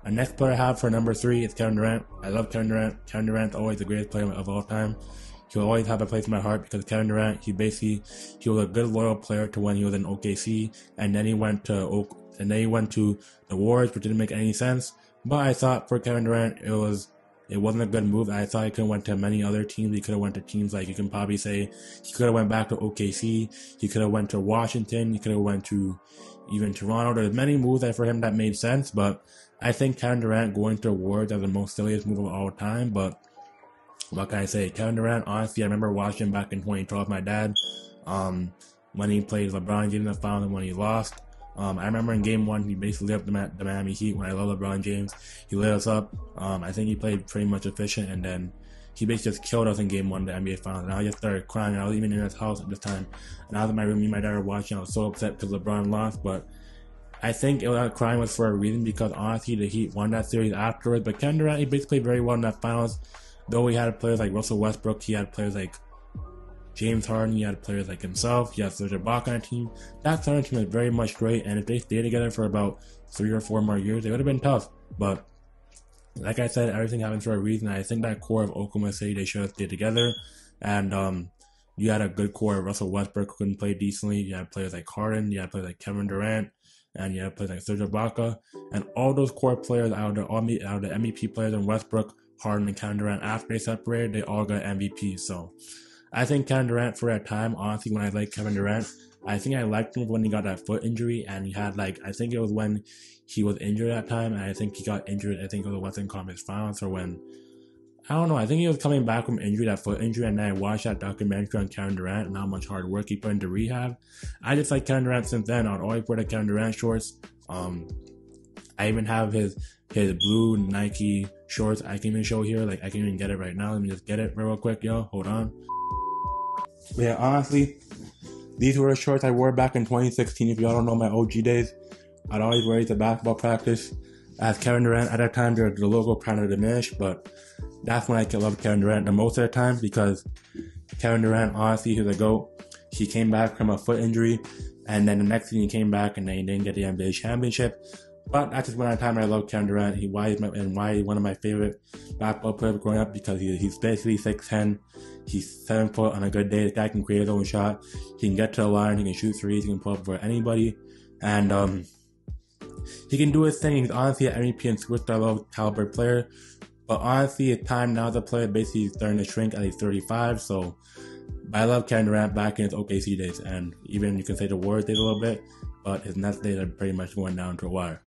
A next player I have for number 3 is Kevin Durant. I love Kevin Durant. Kevin Durant's always the greatest player of all time. He'll always have a place in my heart because Kevin Durant, he was a good loyal player to when he was in OKC, and then he went to the Warriors, which didn't make any sense. But I thought for Kevin Durant, it wasn't a good move. I thought he could have went to many other teams. He could have went to teams like, you can probably say, he could have went back to OKC. He could have went to Washington. He could have went to even Toronto. There's many moves that for him that made sense, but I think Kevin Durant going to the Warriors is the most silliest move of all time. But what can I say? Kevin Durant, honestly, I remember watching back in 2012 my dad, when he played LeBron James in the finals and when he lost. I remember in game 1, he basically lit up the Miami Heat. When I love LeBron James, he lit us up. I think he played pretty much efficient, and then he basically just killed us in game 1 of the NBA Finals. And I just started crying. I was even in his house at this time, and I was in my room. Me and my dad were watching. I was so upset because LeBron lost, but I think crying was for a reason, because honestly, the Heat won that series afterwards. But Kevin Durant, he basically played very well in that Finals. Though he had players like Russell Westbrook, he had players like James Harden, he had players like himself, he had Serge Ibaka on the team. That Thunder team was very much great, and if they stayed together for about 3 or 4 more years, it would have been tough. But like I said, everything happens for a reason. I think that core of Oklahoma City, they should have stayed together. And you had a good core of Russell Westbrook who couldn't play decently. You had players like Harden, you had players like Kevin Durant, and you had players like Serge Ibaka. And all those core players out of the MVP players in Westbrook, Harden, and Kevin Durant, after they separated, they all got MVP. So I think Kevin Durant for that time, honestly, when I liked Kevin Durant, I think I liked him when he got that foot injury, and he had I think it was when he was injured at that time, and I think he got injured, I think it was the Western Conference Finals, or when, I don't know, I think he was coming back from injury, that foot injury, and then I watched that documentary on Kevin Durant and how much hard work he put into rehab. I just like Kevin Durant since then. I'd always wear the Kevin Durant shorts. I even have his blue Nike shorts. I can even show here, I can even get it right now. Let me just get it real quick, yo. Hold on. But yeah, honestly, these were the shorts I wore back in 2016. If y'all don't know my OG days, I'd always wear these to basketball practice. As Kevin Durant, at that time, the logo kind of diminished, but that's when I love Kevin Durant the most of the time, because Kevin Durant, honestly, he's a GOAT. He came back from a foot injury, and then the next season he came back and then he didn't get the NBA championship. But that's just one of the time I love Kevin Durant. Why he's one of my favorite basketball players growing up, because he's basically 6'10". He's 7 foot on a good day. The guy can create his own shot. He can get to the line. He can shoot threes. He can pull up for anybody. And he can do his thing. He's honestly an MVP and superstar level caliber player. But honestly, his time now as a player basically starting to shrink at age 35. So I love Kevin Durant back in his OKC days. And even you can say the Warriors days a little bit. But his Nets days are pretty much going down to a wire.